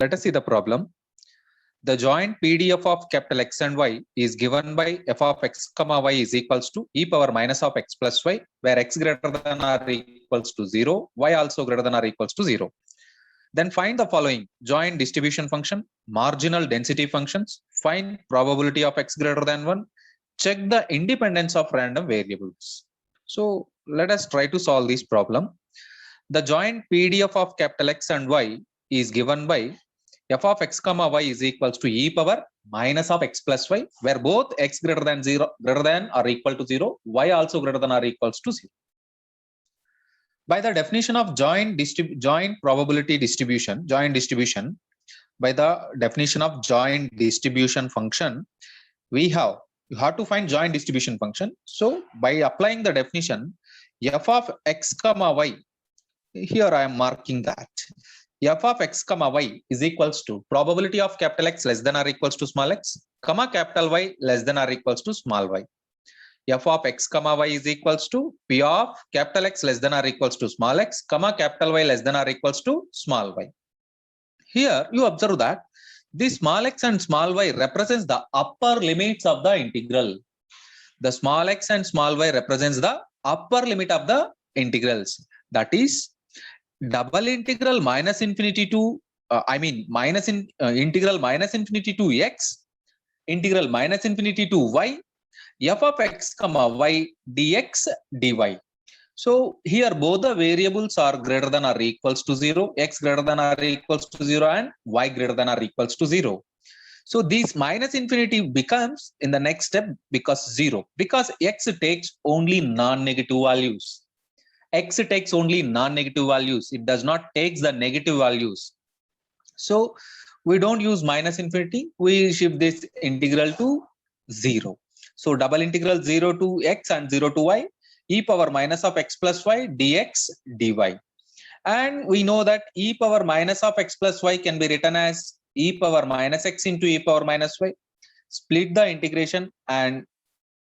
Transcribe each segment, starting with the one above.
Let us see the problem. The joint PDF of capital X and Y is given by f of x comma y is equals to e power minus of x plus y, where x greater than or equals to 0, y also greater than or equals to 0. Then find the following: joint distribution function, marginal density functions, find probability of x greater than 1, check the independence of random variables. So let us try to solve this problem. The joint PDF of capital X and Y is given by f of x comma y is equals to e power minus of x plus y, where both x greater than or equal to 0, y also greater than or equals to 0. By the definition of joint probability distribution, by the definition of joint distribution function, you have to find joint distribution function. So by applying the definition, f of x comma y, here I am marking that f of x comma y is equals to probability of capital X less than or equals to small x, comma capital Y less than or equals to small y. F of x comma y is equals to p of capital X less than or equals to small x, comma capital Y less than or equals to small y. Here you observe that this small x and small y represents the upper limits of the integral. The small x and small y represents the upper limit of the integrals. That is double integral minus infinity to integral minus infinity to x, integral minus infinity to y, f of x comma y dx dy. So here both the variables are greater than or equals to 0, x greater than or equals to 0 and y greater than or equals to 0. So this minus infinity becomes in the next step because 0, because x takes only non-negative values. X takes only non-negative values. It does not take the negative values. So we don't use minus infinity. We shift this integral to 0. So double integral 0 to x and 0 to y, e power minus of x plus y dx dy. And we know that e power minus of x plus y can be written as e power minus x into e power minus y. Split the integration and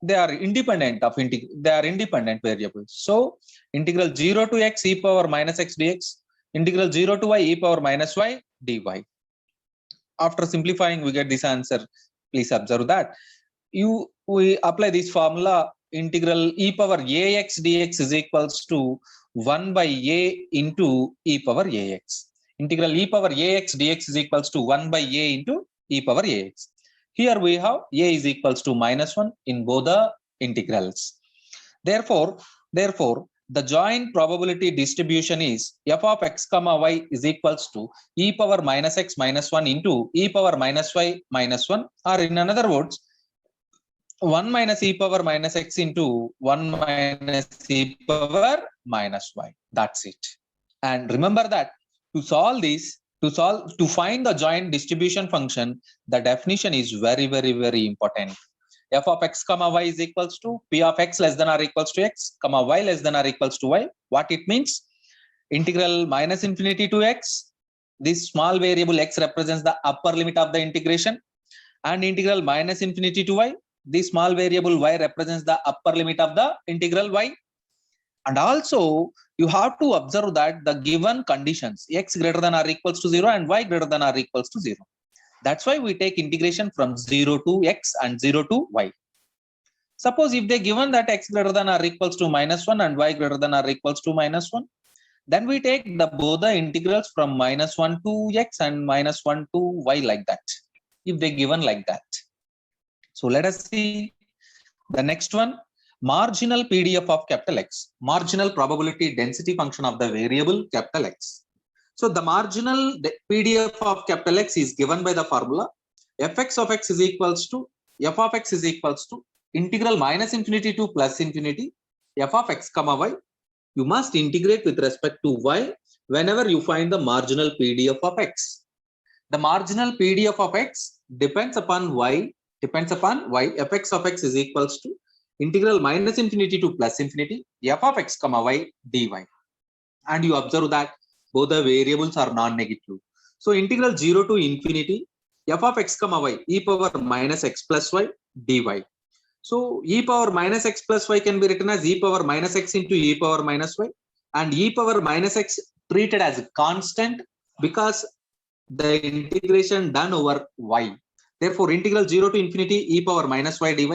they are independent variables. So integral 0 to x e power minus x dx, integral 0 to y e power minus y dy. After simplifying, we get this answer. Please observe that we apply this formula. Integral e power ax dx is equals to 1 by a into e power ax. Integral e power ax dx is equals to 1 by a into e power ax. Here we have a is equals to minus 1 in both the integrals. Therefore, the joint probability distribution is f of x comma y is equals to e power minus x minus 1 into e power minus y minus 1, or in another words, 1 minus e power minus x into 1 minus e power minus y. That's it. And remember that to find the joint distribution function, the definition is very, very, very important. F of x comma y is equals to p of x less than or equals to x, comma y less than or equals to y. What it means? Integral minus infinity to x. This small variable x represents the upper limit of the integration, and integral minus infinity to y. This small variable y represents the upper limit of the integral y. And also you have to observe that the given conditions x greater than or equals to 0 and y greater than or equals to 0. That's why we take integration from 0 to x and 0 to y. Suppose if they given that x greater than or equals to minus 1 and y greater than or equals to minus 1, then we take both the integrals from minus 1 to x and minus 1 to y like that, if they given like that. So let us see the next one. Marginal PDF of capital X, marginal probability density function of the variable capital X. So the marginal PDF of capital X is given by the formula fx of x is equals to f of x is equals to integral minus infinity to plus infinity f of x comma y. You must integrate with respect to y whenever you find the marginal PDF of x. The marginal PDF of x depends upon y fx of x is equals to integral minus infinity to plus infinity f of x comma y dy. And you observe that both the variables are non-negative. So integral 0 to infinity f of x comma y e power minus x plus y dy. So e power minus x plus y can be written as e power minus x into e power minus y, and e power minus x treated as a constant because the integration done over y. Therefore, integral 0 to infinity e power minus y dy.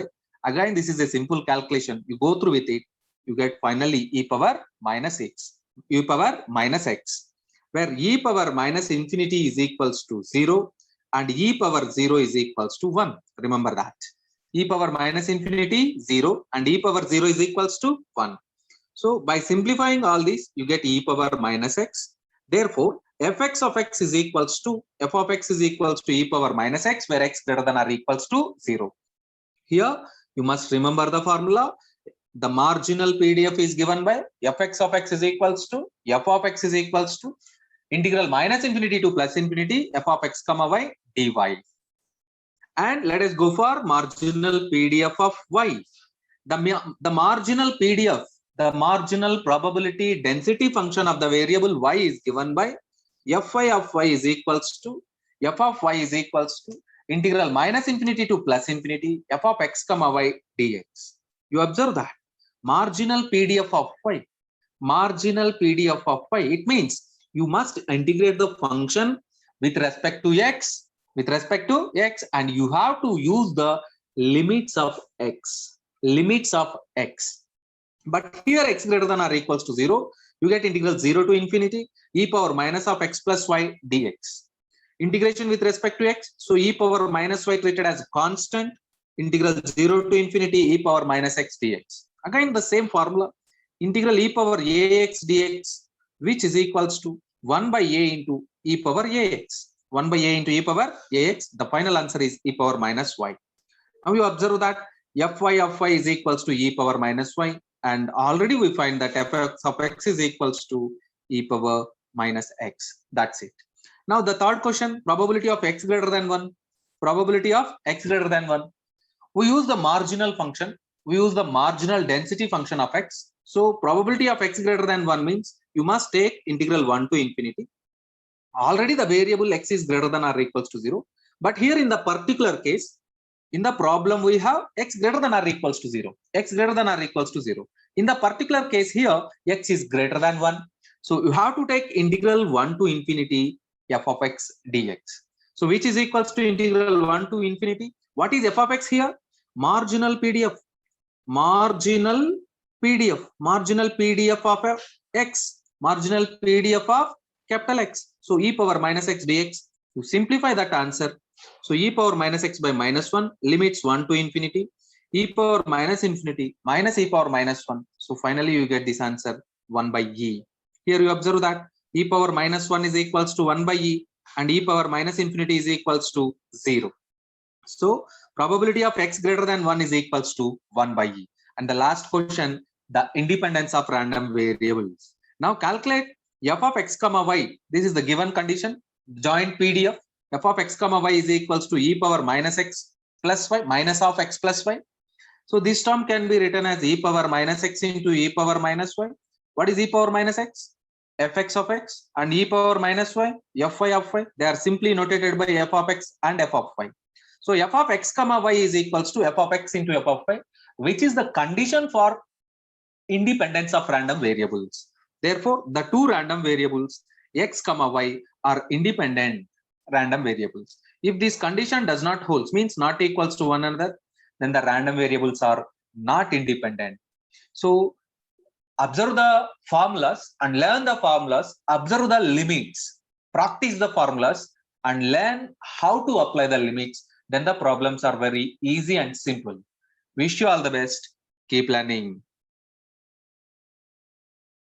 Again, this is a simple calculation. You go through with it, you get finally e power minus x, e power minus x, where e power minus infinity is equals to 0 and e power 0 is equals to 1. Remember that. E power minus infinity 0 and e power 0 is equals to 1. So by simplifying all these, you get e power minus x. Therefore, fx of x is equals to f of x is equals to e power minus x, where x greater than or equals to 0. Here you must remember the formula. The marginal PDF is given by fx of x is equals to f of x is equals to integral minus infinity to plus infinity f of x comma y dy. And let us go for marginal PDF of y. The marginal PDF, the marginal probability density function of the variable y is given by fy of y is equals to f of y is equals to integral minus infinity to plus infinity f of x comma y dx. You observe that marginal PDF of y, marginal PDF of y, it means you must integrate the function with respect to x, and you have to use the limits of x, but here x greater than or equals to 0, you get integral 0 to infinity e power minus of x plus y dx. Integration with respect to x, so e power minus y treated as constant, integral 0 to infinity e power minus x dx. Again the same formula, integral e power ax dx, which is equals to 1 by a into e power ax. 1 by a into e power ax, the final answer is e power minus y. Now you observe that fy of y is equals to e power minus y, and already we find that fx of x is equals to e power minus x. That's it. Now the third question, probability of x greater than 1. Probability of x greater than 1. We use the marginal function. We use the marginal density function of x. So probability of x greater than 1 means you must take integral 1 to infinity. Already the variable x is greater than or equals to 0. But here in the particular case, in the problem we have x greater than or equals to 0. X greater than or equals to 0. In the particular case here, x is greater than 1. So you have to take integral 1 to infinity f of x dx. So which is equals to integral 1 to infinity. What is f of x here? Marginal PDF. Marginal PDF of x. Marginal PDF of capital X. So e power minus x dx. To simplify that answer, so e power minus x by minus 1, limits 1 to infinity, e power minus infinity minus e power minus 1. So finally you get this answer 1 by e. Here you observe that e power minus 1 is equals to 1 by e and e power minus infinity is equals to 0. So probability of x greater than 1 is equals to 1 by e. And the last question, the independence of random variables. Now calculate f of x comma y. This is the given condition. Joint PDF. F of x comma y is equals to e power minus x plus y minus of x plus y. So this term can be written as e power minus x into e power minus y. What is e power minus x? Fx of x, and e power minus y, fy of y. They are simply notated by f of x and f of y. So f of x comma y is equals to f of x into f of y, which is the condition for independence of random variables. Therefore, the two random variables x comma y are independent random variables. If this condition does not hold, means not equals to one another, then the random variables are not independent. So observe the formulas and learn the formulas, observe the limits, practice the formulas and learn how to apply the limits. Then the problems are very easy and simple. Wish you all the best. Keep learning.